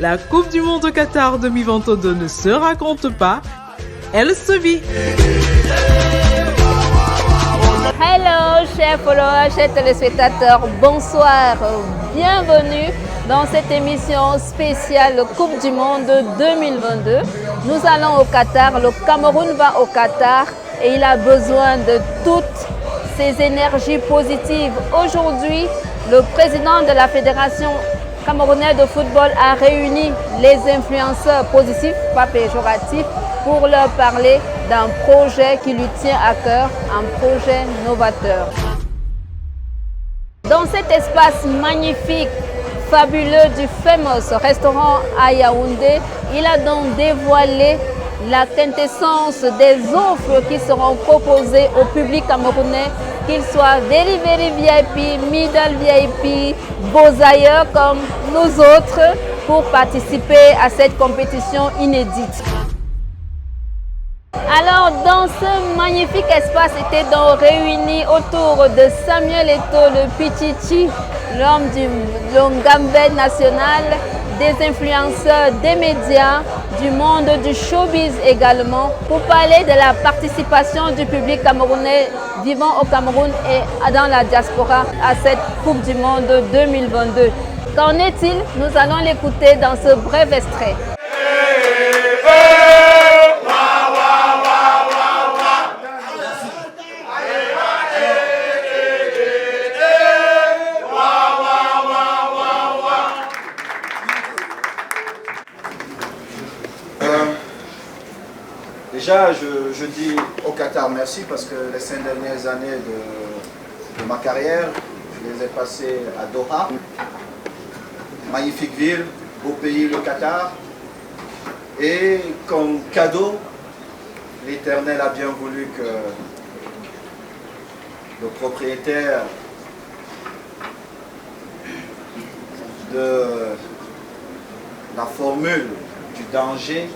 La Coupe du Monde au Qatar 2022 ne se raconte pas, elle se vit. Hello, chers followers, chers téléspectateurs, bonsoir, bienvenue dans cette émission spéciale Coupe du Monde 2022. Nous allons au Qatar, le Cameroun va au Qatar et il a besoin de toutes ces énergies positives. Aujourd'hui, le président de la Fédération camerounaise de football a réuni les influenceurs positifs, pas péjoratifs, pour leur parler d'un projet qui lui tient à cœur, un projet novateur. Dans cet espace magnifique, fabuleux du fameux restaurant à Yaoundé, il a donc dévoilé la quintessence des offres qui seront proposées au public camerounais, qu'ils soient very VIP, middle VIP, beaux ailleurs comme nous autres, pour participer à cette compétition inédite. Alors, dans ce magnifique espace, étaient donc réunis autour de Samuel Eto'o, le Pichichi, l'homme du Longambé national, des influenceurs, des médias, du monde du showbiz également, pour parler de la participation du public camerounais vivant au Cameroun et dans la diaspora à cette Coupe du Monde 2022. Qu'en est-il? Nous allons l'écouter dans ce bref extrait. Déjà, je dis au Qatar merci parce que les 5 dernières années de ma carrière, je les ai passées à Doha. Magnifique ville, beau pays, le Qatar. Et comme cadeau, l'Éternel a bien voulu que le propriétaire de la formule du danger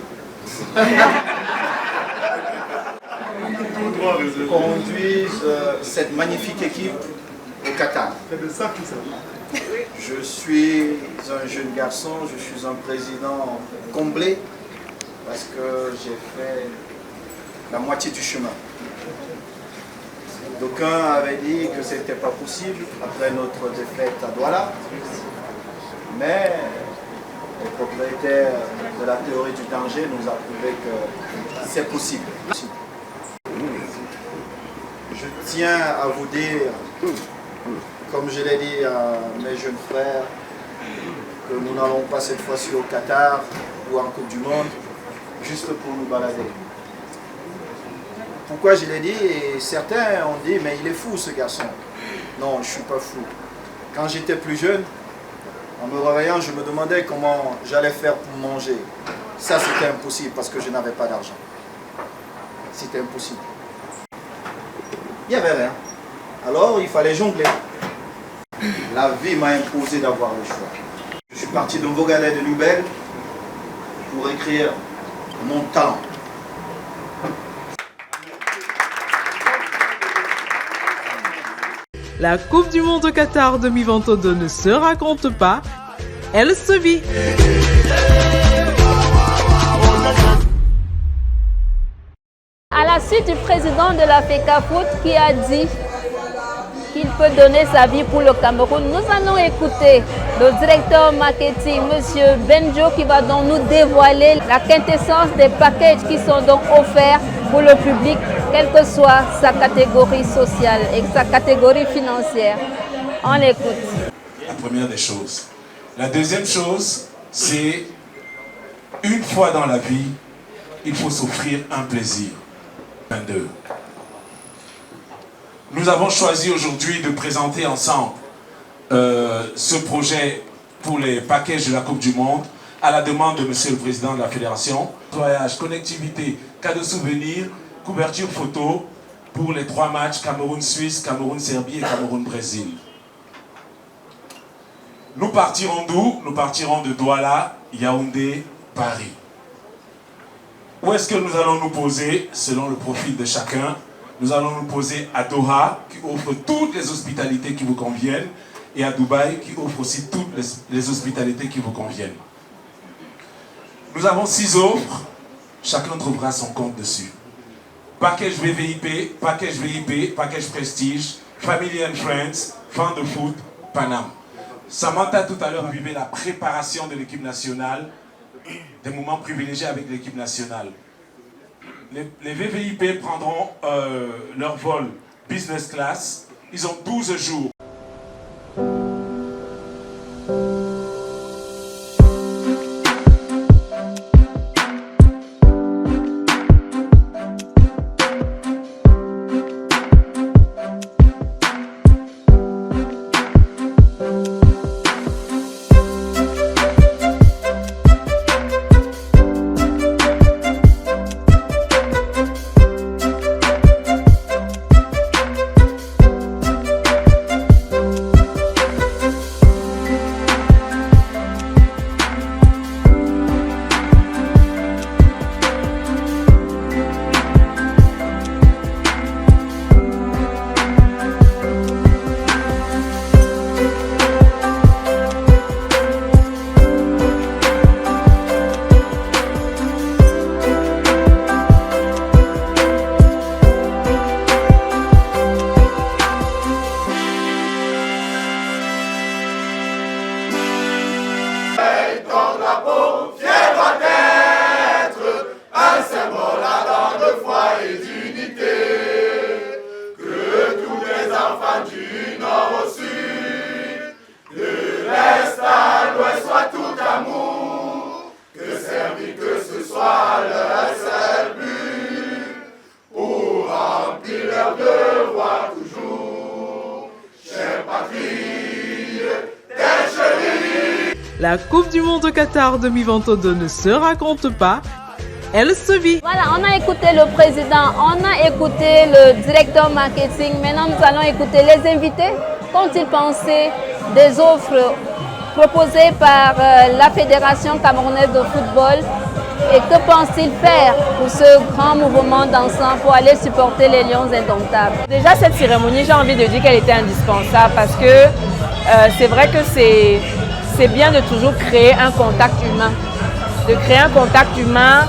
conduise cette magnifique équipe au Qatar. Je suis un jeune garçon, je suis un président comblé parce que j'ai fait la moitié du chemin. D'aucuns avaient dit que ce n'était pas possible après notre défaite à Douala, mais le propriétaire de la théorie du danger nous a prouvé que c'est possible. Je tiens à vous dire, comme je l'ai dit à mes jeunes frères, que nous n'allons pas cette fois-ci au Qatar ou en Coupe du Monde, juste pour nous balader. Pourquoi je l'ai dit? Et certains ont dit, mais il est fou ce garçon. Non, je ne suis pas fou. Quand j'étais plus jeune, en me réveillant, je me demandais comment j'allais faire pour manger. Ça, c'était impossible parce que je n'avais pas d'argent. C'était impossible. Il n'y avait rien. Alors, il fallait jongler. La vie m'a imposé d'avoir le choix. Je suis parti de Mbogalais de Nouvelle pour écrire mon talent. La Coupe du Monde au Qatar 2022 ne se raconte pas, elle se vit. À la suite du président de la FECAFOOT qui a dit qu'il peut donner sa vie pour le Cameroun, nous allons écouter le directeur marketing, M. Benjo, qui va donc nous dévoiler la quintessence des packages qui sont donc offerts pour le public, quelle que soit sa catégorie sociale et sa catégorie financière. On l'écoute. La première des choses. La deuxième chose, c'est une fois dans la vie, il faut s'offrir un plaisir. 22. Nous avons choisi aujourd'hui de présenter ensemble ce projet pour les packages de la Coupe du Monde à la demande de Monsieur le Président de la Fédération. Voyage, connectivité, cadeaux souvenirs, couverture photo pour les 3 matchs Cameroun-Suisse, Cameroun-Serbie et Cameroun-Brésil. Nous partirons d'où? Nous partirons de Douala, Yaoundé, Paris. Où est-ce que nous allons nous poser selon le profil de chacun? Nous allons nous poser à Doha, qui offre toutes les hospitalités qui vous conviennent, et à Dubaï, qui offre aussi toutes les hospitalités qui vous conviennent. Nous avons 6 offres, chacun trouvera son compte dessus. Package VVIP, package VIP, package Prestige, Family and Friends, Fan de foot, Paname. Samantha tout à l'heure vivait la préparation de l'équipe nationale, des moments privilégiés avec l'équipe nationale. Les VVIP prendront leur vol business class. Ils ont 12 jours. La Coupe du Monde au Qatar 2022 ne se raconte pas, elle se vit. Voilà, on a écouté le président, on a écouté le directeur marketing. Maintenant, nous allons écouter les invités. Qu'ont-ils pensé des offres proposées par la Fédération camerounaise de football? Et que pensent-ils faire pour ce grand mouvement d'ensemble pour aller supporter les Lions indomptables? Déjà, cette cérémonie, j'ai envie de dire qu'elle était indispensable parce que c'est vrai que c'est bien de toujours créer un contact humain. De créer un contact humain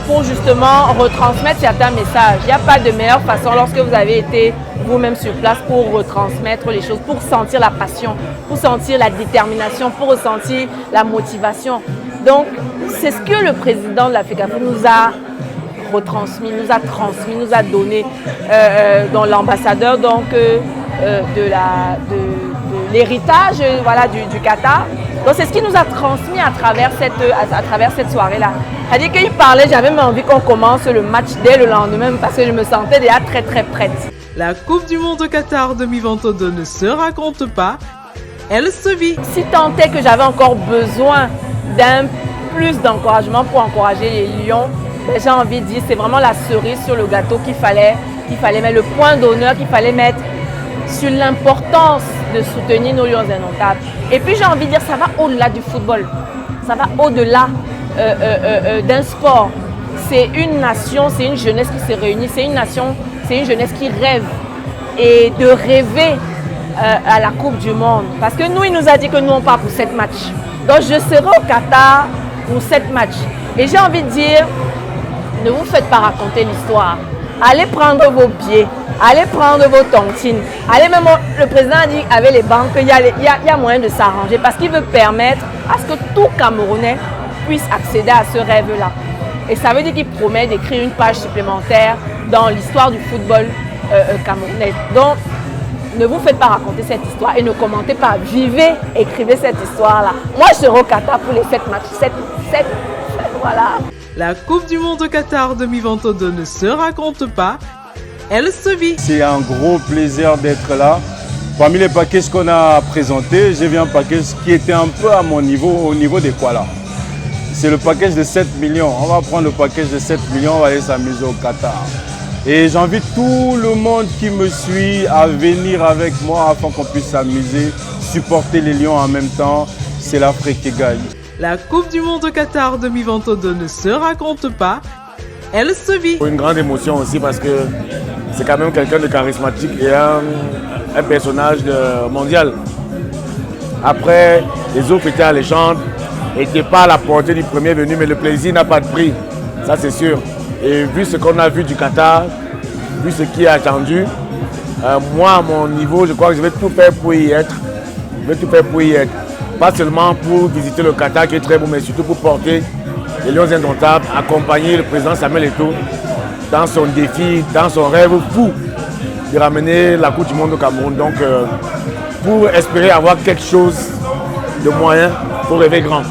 pour justement retransmettre certains messages. Il n'y a pas de meilleure façon lorsque vous avez été vous-même sur place pour retransmettre les choses, pour sentir la passion, pour sentir la détermination, pour ressentir la motivation. Donc, c'est ce que le président de la FECAFOOT nous a retransmis, nous a donné dans l'ambassadeur de l'héritage du Qatar. Donc c'est ce qui nous a transmis à travers cette soirée-là. C'est-à-dire qu'il parlait, j'avais même envie qu'on commence le match dès le lendemain parce que je me sentais déjà très très prête. La Coupe du Monde au Qatar 2022 ne se raconte pas, elle se vit. Si tant est que j'avais encore besoin d'un plus d'encouragement pour encourager les Lions, j'ai envie de dire c'est vraiment la cerise sur le gâteau qu'il fallait mettre, le point d'honneur qu'il fallait mettre sur l'importance de soutenir nos Lions indomptables. Et puis j'ai envie de dire ça va au-delà du football, ça va au-delà d'un sport. C'est une nation, c'est une jeunesse qui se réunit, c'est une nation, c'est une jeunesse qui rêve et de rêver à la Coupe du Monde. Parce que nous, il nous a dit que nous on part pour 7 matchs. Donc je serai au Qatar pour 7 matchs. Et j'ai envie de dire, ne vous faites pas raconter l'histoire. Allez prendre vos billets, allez prendre vos tontines. Allez même, le président a dit avec les banques qu'il y a moyen de s'arranger parce qu'il veut permettre à ce que tout Camerounais puisse accéder à ce rêve-là. Et ça veut dire qu'il promet d'écrire une page supplémentaire dans l'histoire du football camerounais. Donc, ne vous faites pas raconter cette histoire et ne commentez pas. Vivez, écrivez cette histoire-là. Moi, je serai au Qatar pour les 7 matchs. 7, voilà. La Coupe du Monde au Qatar 2022 ne se raconte pas, elle se vit. C'est un gros plaisir d'être là. Parmi les packages qu'on a présentés, j'ai vu un package qui était un peu à mon niveau, au niveau des Kuala. C'est le package de 7 millions. On va prendre le package de 7 millions, on va aller s'amuser au Qatar. Et j'invite tout le monde qui me suit à venir avec moi afin qu'on puisse s'amuser, supporter les Lions en même temps. C'est l'Afrique qui gagne. La Coupe du Monde au Qatar 2022 ne se raconte pas, elle se vit. Une grande émotion aussi parce que c'est quand même quelqu'un de charismatique et un personnage mondial. Après, les autres étaient alléchantes. n'était pas à la portée du premier venu, mais le plaisir n'a pas de prix, ça c'est sûr. Et vu ce qu'on a vu du Qatar, vu ce qui est attendu, moi à mon niveau, je crois que je vais tout faire pour y être. Je vais tout faire pour y être. Pas seulement pour visiter le Qatar qui est très beau, mais surtout pour porter les Lions Indomptables, accompagner le président Samuel Eto'o dans son défi, dans son rêve fou de ramener la Coupe du Monde au Cameroun. Donc, pour espérer avoir quelque chose de moyen, il faut rêver grand.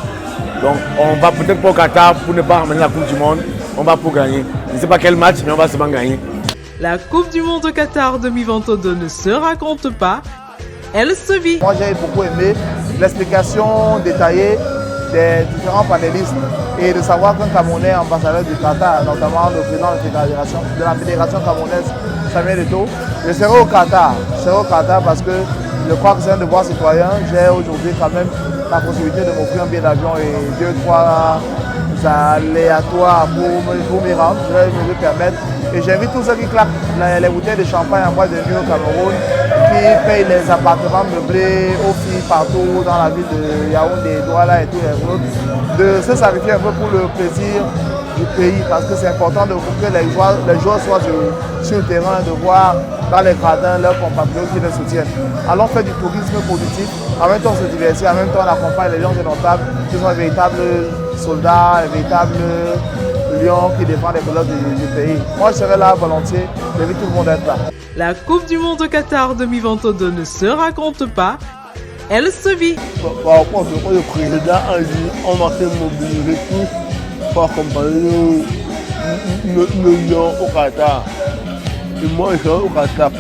Donc, on va peut-être pas au Qatar pour ne pas ramener la Coupe du Monde, on va pour gagner. Je ne sais pas quel match, mais on va seulement gagner. La Coupe du Monde au Qatar 2022 ne se raconte pas, elle se vit. Moi, j'ai beaucoup aimé l'explication détaillée des différents panélistes et de savoir qu'un Camerounais ambassadeur du Qatar, notamment le président de la fédération camerounaise, Samuel Eto'o, je serai au Qatar. Je serai au Qatar parce que je crois que c'est un devoir citoyen. J'ai aujourd'hui quand même la possibilité de m'offrir un billet d'avion et 2-3 aléatoires pour m'y rendre. Je vais me le permettre. Et j'invite tous ceux qui claquent les bouteilles de champagne en boîte de nuit au Cameroun, qui payent les appartements meublés aux filles partout dans la ville de Yaoundé, Douala et tout les autres, de se sacrifier un peu pour le plaisir du pays, parce que c'est important de que les joueurs soient sur le terrain, de voir dans les gradins leurs compatriotes qui les soutiennent. Allons faire du tourisme positif, en même temps on se divertit, en même temps on accompagne les Lions Indomptables, qui sont les véritables soldats, les véritables lions qui défendent les couleurs du pays. Moi je serai là volontiers, j'invite tout le monde à être là. La Coupe du Monde au Qatar 2022 ne se raconte pas, elle se vit. Par rapport à ce que le président a dit, on va se mobiliser tous pour accompagner nos lions au Qatar. Et moi je serai au Qatar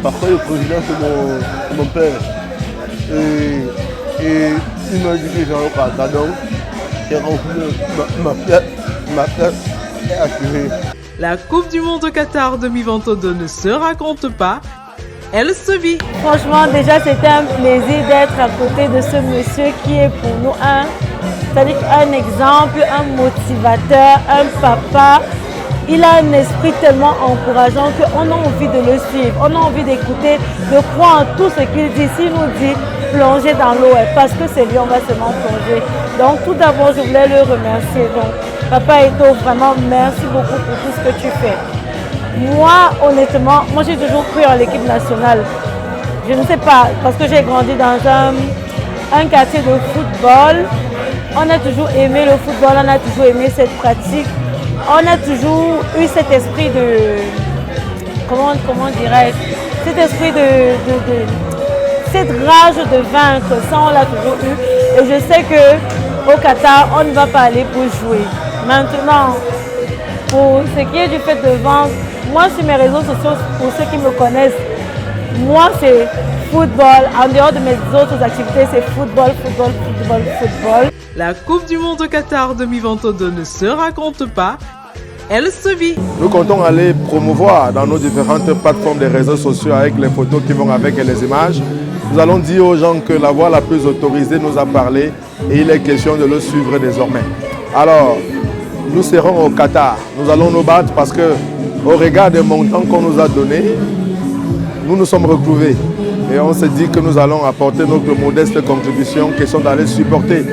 parce que le président c'est mon père. Et il m'a dit que je serai au Qatar, donc ma place est assurée. La Coupe du Monde au Qatar 2022 ne se raconte pas, elle se vit. Franchement, déjà, c'était un plaisir d'être à côté de ce monsieur qui est pour nous un exemple, un motivateur, un papa. Il a un esprit tellement encourageant qu'on a envie de le suivre, on a envie d'écouter, de croire en tout ce qu'il dit. S'il nous dit plonger dans l'eau, parce que c'est lui, on va seulement plonger. Donc tout d'abord, je voulais le remercier. Donc, Papa Eto'o, vraiment, merci beaucoup pour tout ce que tu fais. Moi, honnêtement, j'ai toujours cru en l'équipe nationale. Je ne sais pas, parce que j'ai grandi dans un quartier de football. On a toujours aimé le football, on a toujours aimé cette pratique. On a toujours eu cet esprit de, comment dirais-je, cet esprit cette rage de vaincre, ça on l'a toujours eu. Et je sais qu'au Qatar, on ne va pas aller pour jouer. Maintenant, pour ce qui est du fait de vendre, moi sur mes réseaux sociaux, pour ceux qui me connaissent, moi c'est football. En dehors de mes autres activités, c'est football. La Coupe du Monde au Qatar 2022 ne se raconte pas, elle se vit. Nous comptons aller promouvoir dans nos différentes plateformes des réseaux sociaux avec les photos qui vont avec et les images. Nous allons dire aux gens que la voix la plus autorisée nous a parlé et il est question de le suivre désormais. Alors, nous serons au Qatar. Nous allons nous battre parce que, au regard des montants qu'on nous a donnés, nous nous sommes retrouvés. Et on s'est dit que nous allons apporter notre modeste contribution, qui sont d'aller supporter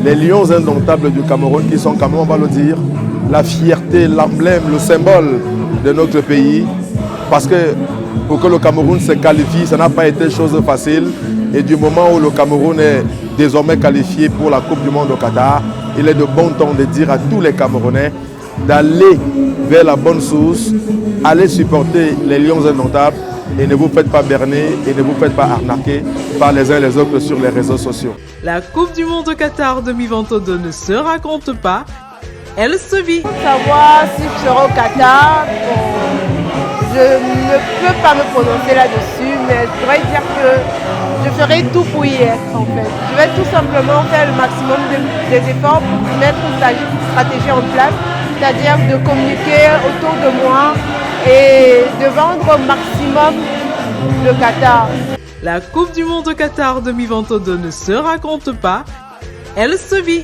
les Lions Indomptables du Cameroun, qui sont, comme on va le dire, la fierté, l'emblème, le symbole de notre pays. Parce que pour que le Cameroun se qualifie, ça n'a pas été chose facile. Et du moment où le Cameroun est désormais qualifié pour la Coupe du Monde au Qatar, il est de bon ton de dire à tous les Camerounais d'aller vers la bonne source, aller supporter les Lions Indomptables et ne vous faites pas berner et ne vous faites pas arnaquer par les uns et les autres sur les réseaux sociaux. La Coupe du Monde au Qatar 2022 ne se raconte pas, elle se vit. Pour savoir si je serai au Qatar, je ne peux pas me prononcer là-dessus, mais je pourrais dire que je ferai tout pour y être en fait. Je vais tout simplement faire le maximum des efforts pour mettre une stratégie en place, c'est-à-dire de communiquer autour de moi et de vendre au maximum le Qatar. La Coupe du Monde au Qatar 2022 ne se raconte pas, elle se vit.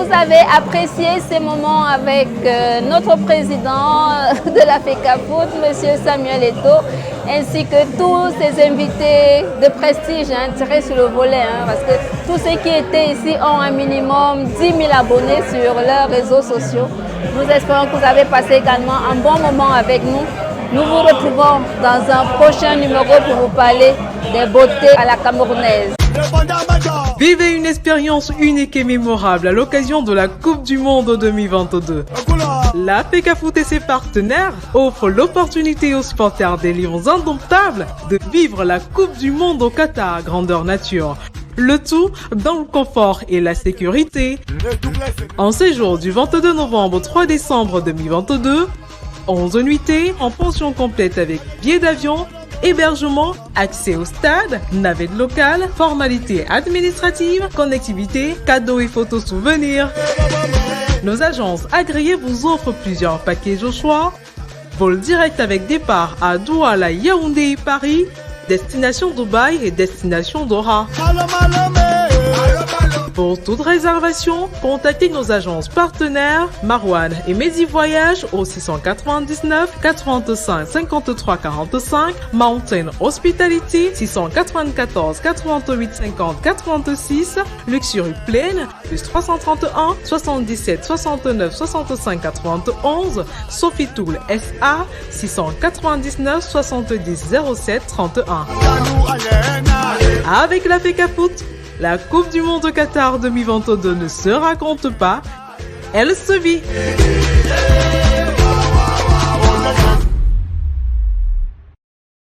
vous avez apprécié ces moments avec notre président de la FECAFOOT, M. Samuel Eto'o, ainsi que tous ces invités de prestige tirés sur le volet, parce que tous ceux qui étaient ici ont un minimum 10 000 abonnés sur leurs réseaux sociaux. Nous espérons que vous avez passé également un bon moment avec nous. Nous vous retrouvons dans un prochain numéro pour vous parler des beautés à la camerounaise. Vivez une expérience unique et mémorable à l'occasion de la Coupe du Monde 2022. La FECAFOOT et ses partenaires offrent l'opportunité aux supporters des Lions indomptables de vivre la Coupe du Monde au Qatar grandeur nature. Le tout dans le confort et la sécurité. En séjour du 22 novembre au 3 décembre 2022, 11 nuitées en pension complète avec billets d'avion, hébergement, accès au stade, navette locale, formalités administratives, connectivité, cadeaux et photos souvenirs. Nos agences agréées vous offrent plusieurs packages au choix. Vol direct avec départ à Douala, Yaoundé et Paris, destination Dubaï et destination Doha. Pour toute réservation, contactez nos agences partenaires Marwan et Medi Voyage au 699 85 53 45, Mountain Hospitality 694 88 50 86, Luxury Plane plus 331 77 69 65 91, Sophie Tool SA 699 70 07 31. Avec la FECAFOOT, la Coupe du Monde au Qatar 2022 ne se raconte pas, elle se vit.